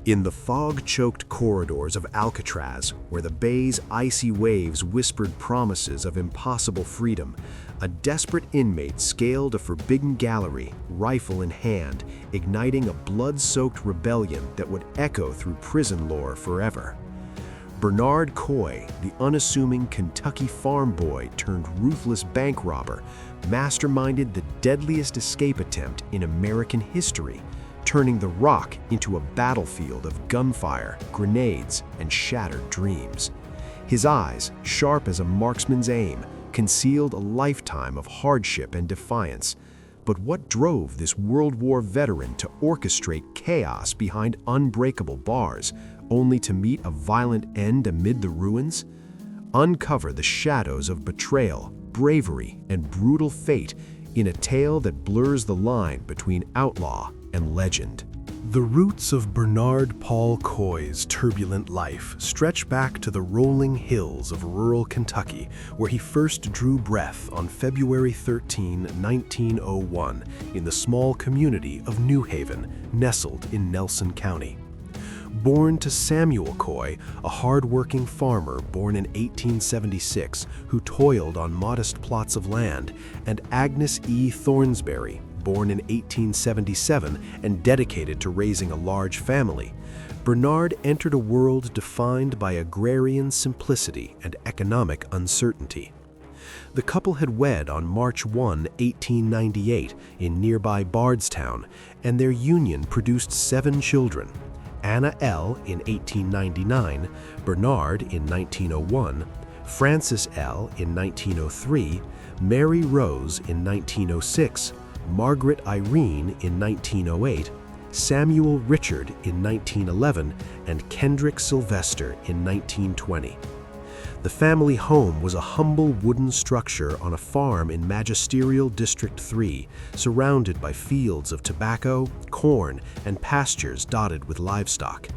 In the fog-choked corridors of Alcatraz, where the bay's icy waves whispered promises of impossible freedom, a desperate inmate scaled a forbidden gallery, rifle in hand, igniting a blood-soaked rebellion that would echo through prison lore forever. Bernard Coy, the unassuming Kentucky farm boy turned ruthless bank robber, masterminded the deadliest escape attempt in American history, turning the Rock into a battlefield of gunfire, grenades, and shattered dreams. His eyes, sharp as a marksman's aim, concealed a lifetime of hardship and defiance. But what drove this World War veteran to orchestrate chaos behind unbreakable bars, only to meet a violent end amid the ruins? Uncover the shadows of betrayal, bravery, and brutal fate in a tale that blurs the line between outlaw and legend. The roots of Bernard Paul Coy's turbulent life stretch back to the rolling hills of rural Kentucky, where he first drew breath on February 13, 1901, in the small community of New Haven, nestled in Nelson County. Born to Samuel Coy, a hard-working farmer born in 1876 who toiled on modest plots of land, and Agnes E. Thornsberry, born in 1877 and dedicated to raising a large family, Bernard entered a world defined by agrarian simplicity and economic uncertainty. The couple had wed on March 1, 1898, in nearby Bardstown, and their union produced 7 children: Anna L. in 1899, Bernard in 1901, Frances L. in 1903, Mary Rose in 1906, Margaret Irene in 1908, Samuel Richard in 1911, and Kendrick Sylvester in 1920. The family home was a humble wooden structure on a farm in Magisterial District 3, surrounded by fields of tobacco, corn, and pastures dotted with livestock.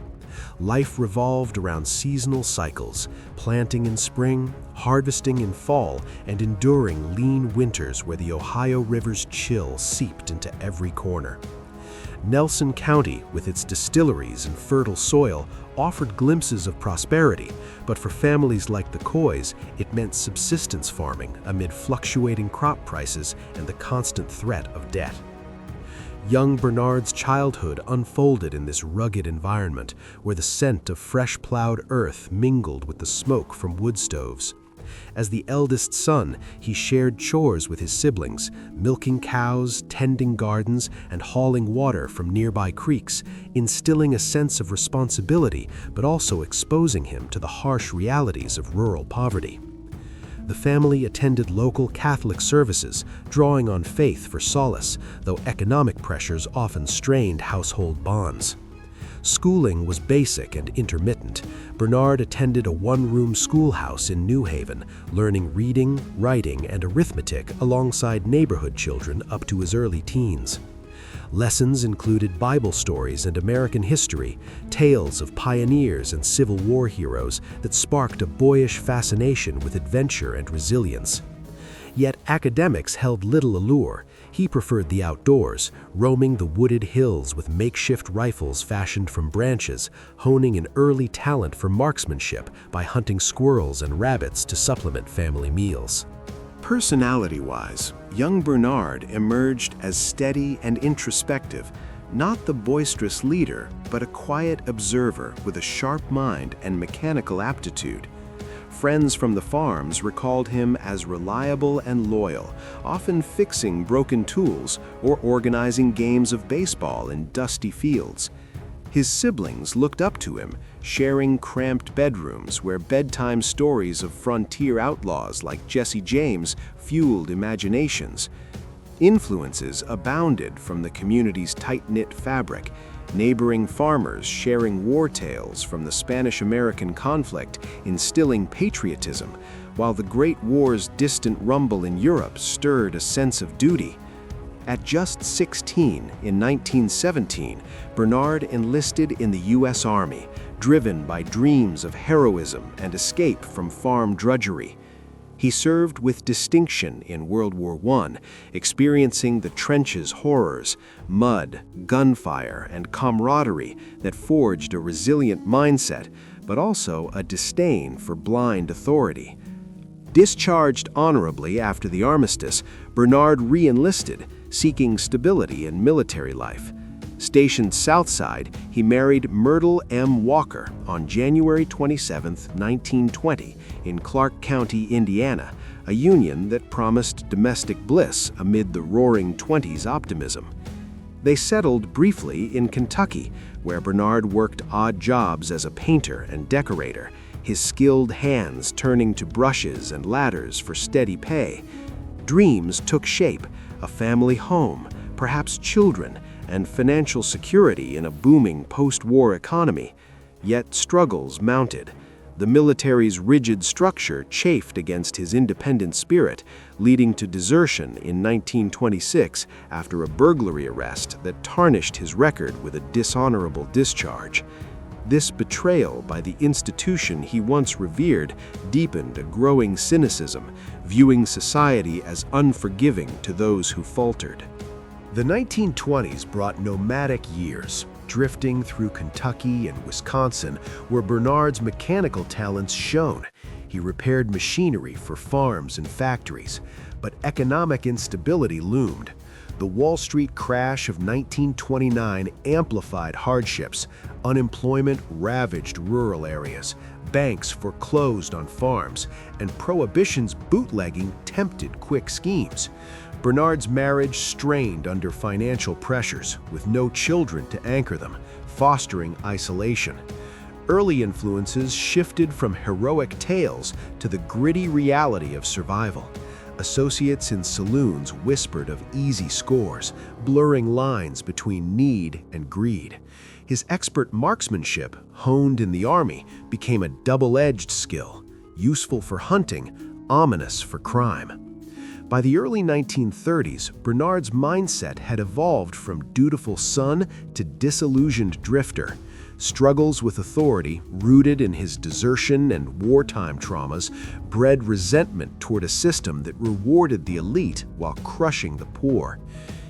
Life revolved around seasonal cycles, planting in spring, harvesting in fall, and enduring lean winters where the Ohio River's chill seeped into every corner. Nelson County, with its distilleries and fertile soil, offered glimpses of prosperity, but for families like the Coys, it meant subsistence farming amid fluctuating crop prices and the constant threat of debt. Young Bernard's childhood unfolded in this rugged environment, where the scent of fresh plowed earth mingled with the smoke from wood stoves. As the eldest son, he shared chores with his siblings, milking cows, tending gardens, and hauling water from nearby creeks, instilling a sense of responsibility but also exposing him to the harsh realities of rural poverty. The family attended local Catholic services, drawing on faith for solace, though economic pressures often strained household bonds. Schooling was basic and intermittent. Bernard attended a one-room schoolhouse in New Haven, learning reading, writing, and arithmetic alongside neighborhood children up to his early teens. Lessons included Bible stories and American history, tales of pioneers and Civil War heroes that sparked a boyish fascination with adventure and resilience. Yet academics held little allure. He preferred the outdoors, roaming the wooded hills with makeshift rifles fashioned from branches, honing an early talent for marksmanship by hunting squirrels and rabbits to supplement family meals. Personality-wise, young Bernard emerged as steady and introspective, not the boisterous leader, but a quiet observer with a sharp mind and mechanical aptitude. Friends from the farms recalled him as reliable and loyal, often fixing broken tools or organizing games of baseball in dusty fields. His siblings looked up to him, sharing cramped bedrooms where bedtime stories of frontier outlaws like Jesse James fueled imaginations. Influences abounded from the community's tight-knit fabric, neighboring farmers sharing war tales from the Spanish-American conflict, instilling patriotism, while the Great War's distant rumble in Europe stirred a sense of duty. At just 16, in 1917, Bernard enlisted in the U.S. Army, driven by dreams of heroism and escape from farm drudgery. He served with distinction in World War I, experiencing the trenches' horrors, mud, gunfire, and camaraderie that forged a resilient mindset, but also a disdain for blind authority. Discharged honorably after the armistice, Bernard re-enlisted, seeking stability in military life. Stationed Southside, he married Myrtle M. Walker on January 27, 1920, in Clark County, Indiana, a union that promised domestic bliss amid the roaring 20s optimism. They settled briefly in Kentucky, where Bernard worked odd jobs as a painter and decorator, his skilled hands turning to brushes and ladders for steady pay. Dreams took shape, a family home, perhaps children, and financial security in a booming post-war economy. Yet struggles mounted. The military's rigid structure chafed against his independent spirit, leading to desertion in 1926 after a burglary arrest that tarnished his record with a dishonorable discharge. This betrayal by the institution he once revered deepened a growing cynicism, viewing society as unforgiving to those who faltered. The 1920s brought nomadic years, drifting through Kentucky and Wisconsin, where Bernard's mechanical talents shone. He repaired machinery for farms and factories, but economic instability loomed. The Wall Street crash of 1929 amplified hardships. Unemployment ravaged rural areas, banks foreclosed on farms, and Prohibition's bootlegging tempted quick schemes. Bernard's marriage strained under financial pressures, with no children to anchor them, fostering isolation. Early influences shifted from heroic tales to the gritty reality of survival. Associates in saloons whispered of easy scores, blurring lines between need and greed. His expert marksmanship, honed in the Army, became a double-edged skill, useful for hunting, ominous for crime. By the early 1930s, Bernard's mindset had evolved from dutiful son to disillusioned drifter. Struggles with authority, rooted in his desertion and wartime traumas, bred resentment toward a system that rewarded the elite while crushing the poor.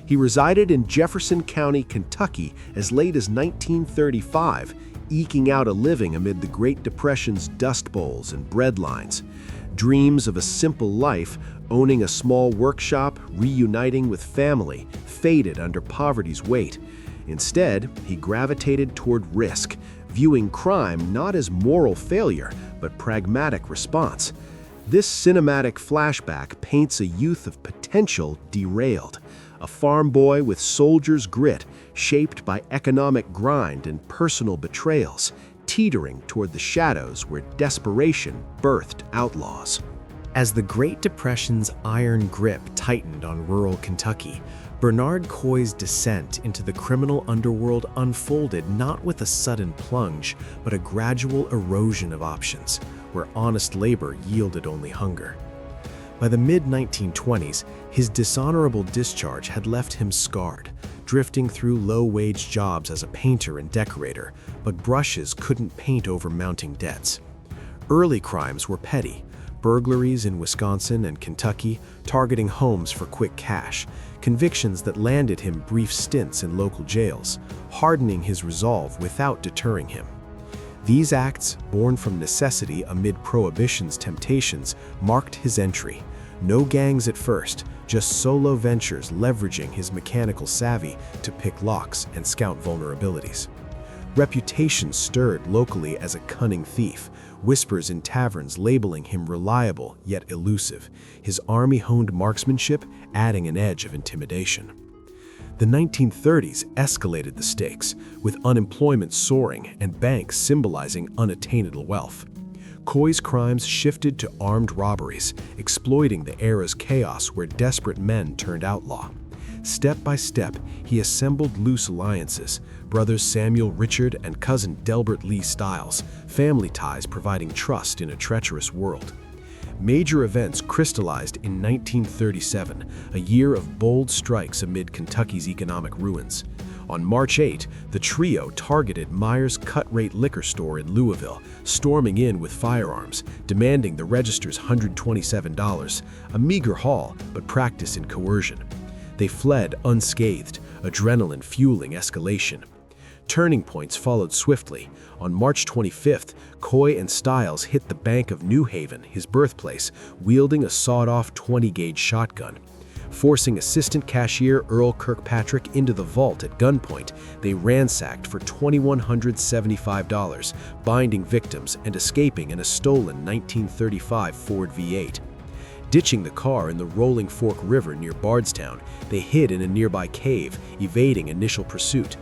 He resided in Jefferson County, Kentucky as late as 1935, eking out a living amid the Great Depression's dust bowls and breadlines. Dreams of a simple life, owning a small workshop, reuniting with family, faded under poverty's weight. Instead, he gravitated toward risk, viewing crime not as moral failure, but pragmatic response. This cinematic flashback paints a youth of potential derailed, a farm boy with soldier's grit, shaped by economic grind and personal betrayals, teetering toward the shadows where desperation birthed outlaws. As the Great Depression's iron grip tightened on rural Kentucky, Bernard Coy's descent into the criminal underworld unfolded not with a sudden plunge, but a gradual erosion of options, where honest labor yielded only hunger. By the mid-1920s, his dishonorable discharge had left him scarred, drifting through low-wage jobs as a painter and decorator, but brushes couldn't paint over mounting debts. Early crimes were petty, burglaries in Wisconsin and Kentucky, targeting homes for quick cash, convictions that landed him brief stints in local jails, hardening his resolve without deterring him. These acts, born from necessity amid Prohibition's temptations, marked his entry. No gangs at first, just solo ventures leveraging his mechanical savvy to pick locks and scout vulnerabilities. Reputation stirred locally as a cunning thief, whispers in taverns labeling him reliable yet elusive, his army-honed marksmanship adding an edge of intimidation. The 1930s escalated the stakes, with unemployment soaring and banks symbolizing unattainable wealth. Coy's crimes shifted to armed robberies, exploiting the era's chaos where desperate men turned outlaw. Step by step, he assembled loose alliances, brothers Samuel Richard and cousin Delbert Lee Stiles, family ties providing trust in a treacherous world. Major events crystallized in 1937, a year of bold strikes amid Kentucky's economic ruins. On March 8, the trio targeted Myers Cut-Rate Liquor Store in Louisville, storming in with firearms, demanding the register's $127, a meager haul, but practice in coercion. They fled unscathed, adrenaline fueling escalation. Turning points followed swiftly. On March 25th, Coy and Stiles hit the Bank of New Haven, his birthplace, wielding a sawed-off 20-gauge shotgun. Forcing assistant cashier Earl Kirkpatrick into the vault at gunpoint, they ransacked for $2,175, binding victims and escaping in a stolen 1935 Ford V8. Ditching the car in the Rolling Fork River near Bardstown, they hid in a nearby cave, evading initial pursuit.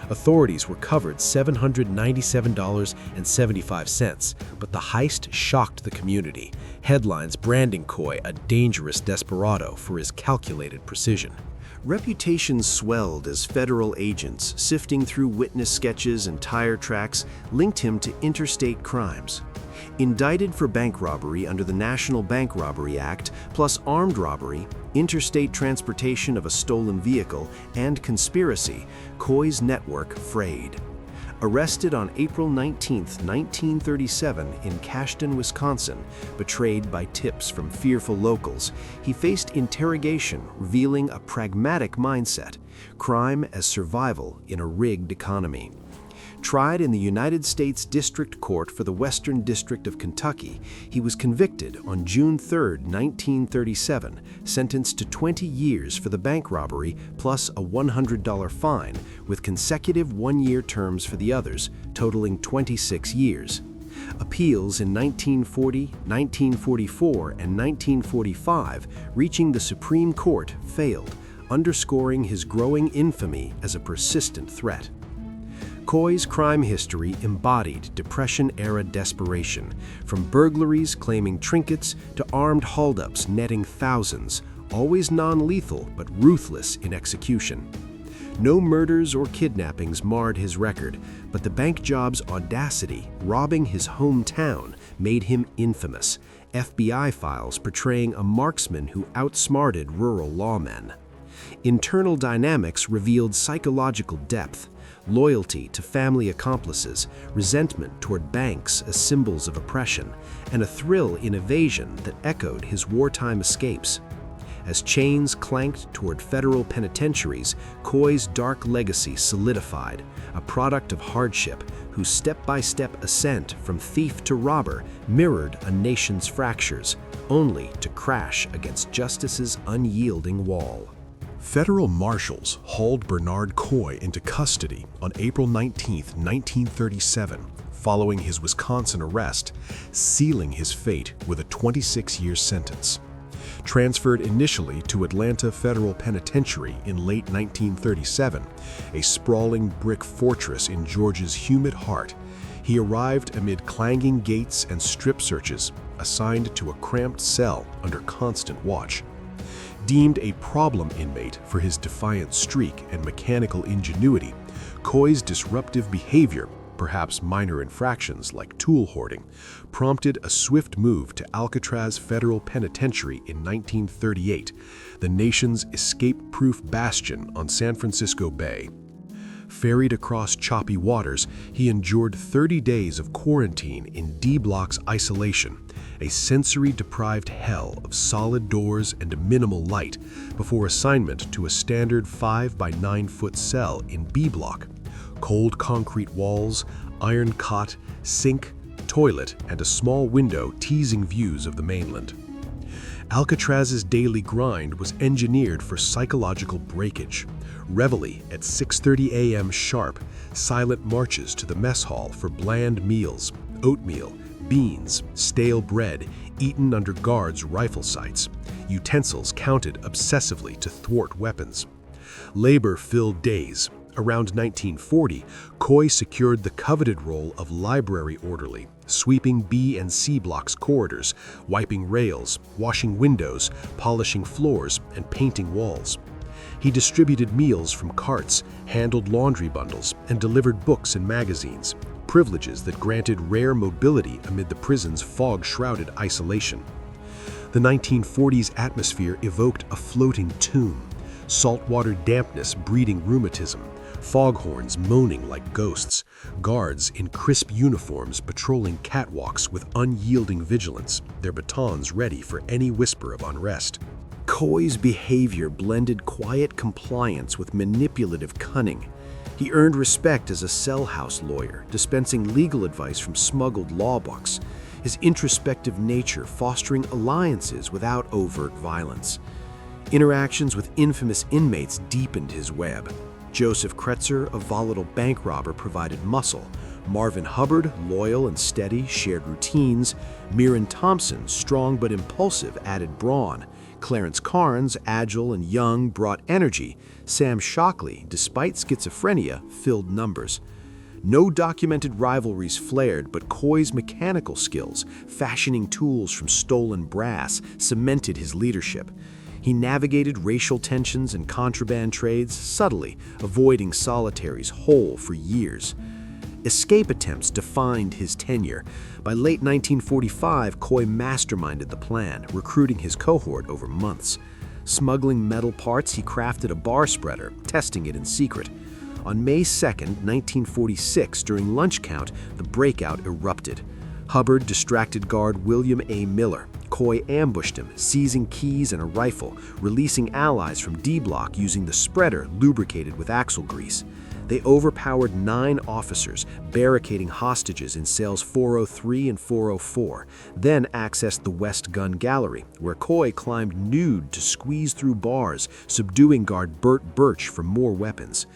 Authorities recovered $797.75, but the heist shocked the community, headlines branding Coy a dangerous desperado for his calculated precision. Reputations swelled as federal agents, sifting through witness sketches and tire tracks, linked him to interstate crimes. Indicted for bank robbery under the National Bank Robbery Act, plus armed robbery, interstate transportation of a stolen vehicle, and conspiracy, Coy's network frayed. Arrested on April 19, 1937 in Cashton, Wisconsin, betrayed by tips from fearful locals, he faced interrogation revealing a pragmatic mindset, crime as survival in a rigged economy. Tried in the United States District Court for the Western District of Kentucky, he was convicted on June 3, 1937, sentenced to 20 years for the bank robbery plus a $100 fine, with consecutive one-year terms for the others, totaling 26 years. Appeals in 1940, 1944, and 1945, reaching the Supreme Court, failed, underscoring his growing infamy as a persistent threat. Coy's crime history embodied Depression-era desperation, from burglaries claiming trinkets to armed holdups netting thousands, always non-lethal but ruthless in execution. No murders or kidnappings marred his record, but the bank job's audacity, robbing his hometown, made him infamous, FBI files portraying a marksman who outsmarted rural lawmen. Internal dynamics revealed psychological depth, loyalty to family accomplices, resentment toward banks as symbols of oppression, and a thrill in evasion that echoed his wartime escapes. As chains clanked toward federal penitentiaries, Coy's dark legacy solidified, a product of hardship whose step-by-step ascent from thief to robber mirrored a nation's fractures, only to crash against justice's unyielding wall. Federal marshals hauled Bernard Coy into custody on April 19, 1937, following his Wisconsin arrest, sealing his fate with a 26-year sentence. Transferred initially to Atlanta Federal Penitentiary in late 1937, a sprawling brick fortress in Georgia's humid heart, he arrived amid clanging gates and strip searches, assigned to a cramped cell under constant watch. Deemed a problem inmate for his defiant streak and mechanical ingenuity, Coy's disruptive behavior, perhaps minor infractions like tool hoarding, prompted a swift move to Alcatraz Federal Penitentiary in 1938, the nation's escape-proof bastion on San Francisco Bay. Ferried across choppy waters, he endured 30 days of quarantine in D-Block's isolation, a sensory-deprived hell of solid doors and a minimal light, before assignment to a standard 5 by 9 foot cell in B-Block. Cold concrete walls, iron cot, sink, toilet, and a small window teasing views of the mainland. Alcatraz's daily grind was engineered for psychological breakage. Reveille at 6:30 a.m. sharp, silent marches to the mess hall for bland meals, oatmeal, beans, stale bread, eaten under guards' rifle sights, utensils counted obsessively to thwart weapons. Labor-filled days. Around 1940, Coy secured the coveted role of library orderly, sweeping B and C blocks corridors, wiping rails, washing windows, polishing floors, and painting walls. He distributed meals from carts, handled laundry bundles, and delivered books and magazines, privileges that granted rare mobility amid the prison's fog-shrouded isolation. The 1940s atmosphere evoked a floating tomb, saltwater dampness breeding rheumatism, foghorns moaning like ghosts, guards in crisp uniforms patrolling catwalks with unyielding vigilance, their batons ready for any whisper of unrest. Coy's behavior blended quiet compliance with manipulative cunning. He earned respect as a cell house lawyer, dispensing legal advice from smuggled law books, his introspective nature fostering alliances without overt violence. Interactions with infamous inmates deepened his web. Joseph Kretzer, a volatile bank robber, provided muscle. Marvin Hubbard, loyal and steady, shared routines. Miran Thompson, strong but impulsive, added brawn. Clarence Carnes, agile and young, brought energy. Sam Shockley, despite schizophrenia, filled numbers. No documented rivalries flared, but Coy's mechanical skills, fashioning tools from stolen brass, cemented his leadership. He navigated racial tensions and contraband trades subtly, avoiding solitaries whole for years. Escape attempts defined his tenure. By late 1945, Coy masterminded the plan, recruiting his cohort over months. Smuggling metal parts, he crafted a bar spreader, testing it in secret. On May 2, 1946, during lunch count, the breakout erupted. Hubbard distracted guard William A. Miller. Coy ambushed him, seizing keys and a rifle, releasing allies from D Block using the spreader lubricated with axle grease. They overpowered 9 officers, barricading hostages in cells 403 and 404, then accessed the West Gun Gallery, where Coy climbed nude to squeeze through bars, subduing guard Bert Birch for more weapons.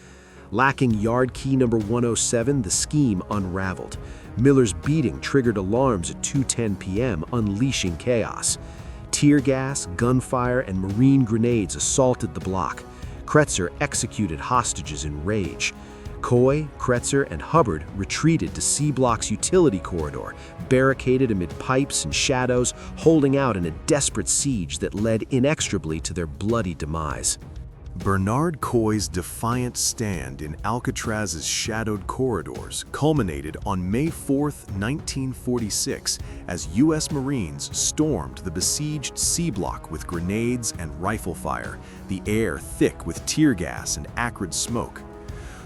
Lacking yard key number 107, the scheme unraveled. Miller's beating triggered alarms at 2:10 p.m., unleashing chaos. Tear gas, gunfire, and marine grenades assaulted the block. Kretzer executed hostages in rage. Coy, Kretzer, and Hubbard retreated to C Block's utility corridor, barricaded amid pipes and shadows, holding out in a desperate siege that led inexorably to their bloody demise. Bernard Coy's defiant stand in Alcatraz's shadowed corridors culminated on May 4, 1946, as U.S. Marines stormed the besieged C Block with grenades and rifle fire, the air thick with tear gas and acrid smoke.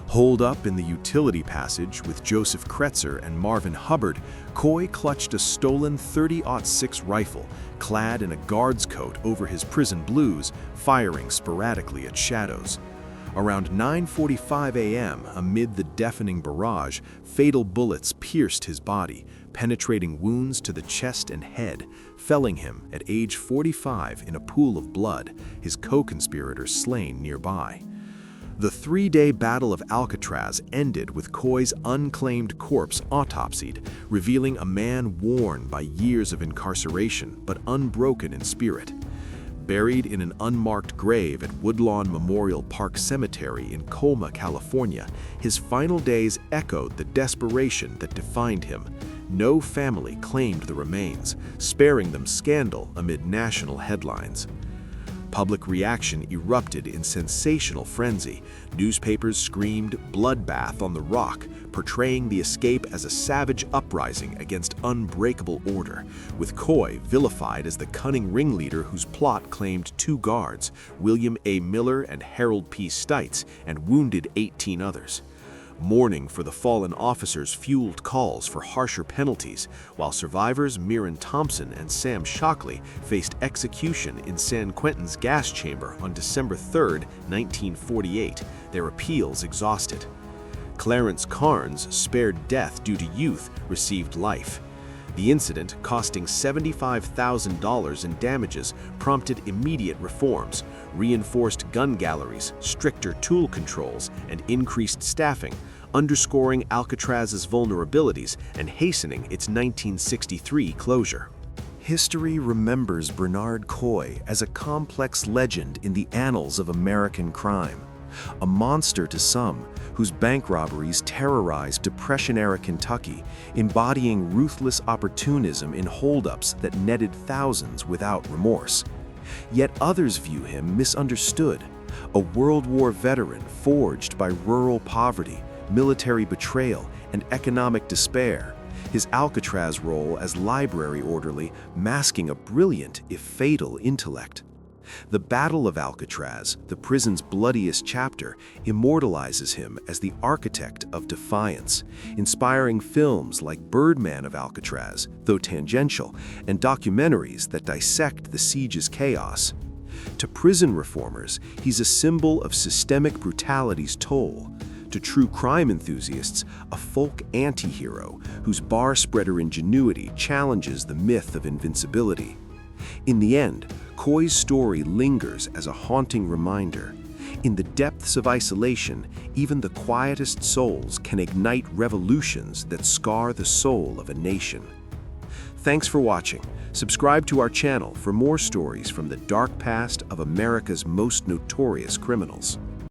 Holed up in the utility passage with Joseph Kretzer and Marvin Hubbard, Coy clutched a stolen .30-06 rifle, clad in a guard's coat over his prison blues, firing sporadically at shadows. Around 9:45 a.m., amid the deafening barrage, fatal bullets pierced his body, penetrating wounds to the chest and head, felling him at age 45 in a pool of blood, his co-conspirator slain nearby. The 3-day Battle of Alcatraz ended with Coy's unclaimed corpse autopsied, revealing a man worn by years of incarceration but unbroken in spirit. Buried in an unmarked grave at Woodlawn Memorial Park Cemetery in Colma, California, his final days echoed the desperation that defined him. No family claimed the remains, sparing them scandal amid national headlines. Public reaction erupted in sensational frenzy. Newspapers screamed "Bloodbath on the Rock," portraying the escape as a savage uprising against unbreakable order, with Coy vilified as the cunning ringleader whose plot claimed 2 guards, William A. Miller and Harold P. Stites, and wounded 18 others. Mourning for the fallen officers fueled calls for harsher penalties, while survivors Miran Thompson and Sam Shockley faced execution in San Quentin's gas chamber on December 3, 1948, their appeals exhausted. Clarence Carnes, spared death due to youth, received life. The incident, costing $75,000 in damages, prompted immediate reforms, reinforced gun galleries, stricter tool controls, and increased staffing, underscoring Alcatraz's vulnerabilities and hastening its 1963 closure. History remembers Bernard Coy as a complex legend in the annals of American crime. A monster to some, whose bank robberies terrorized Depression-era Kentucky, embodying ruthless opportunism in holdups that netted thousands without remorse. Yet others view him misunderstood, a World War veteran forged by rural poverty, military betrayal, and economic despair, his Alcatraz role as library orderly masking a brilliant, if fatal, intellect. The Battle of Alcatraz, the prison's bloodiest chapter, immortalizes him as the architect of defiance, inspiring films like Birdman of Alcatraz, though tangential, and documentaries that dissect the siege's chaos. To prison reformers, he's a symbol of systemic brutality's toll. To true crime enthusiasts, a folk anti-hero whose bar-spreader ingenuity challenges the myth of invincibility. In the end, Coy's story lingers as a haunting reminder. In the depths of isolation, even the quietest souls can ignite revolutions that scar the soul of a nation. Thanks for watching. Subscribe to our channel for more stories from the dark past of America's most notorious criminals.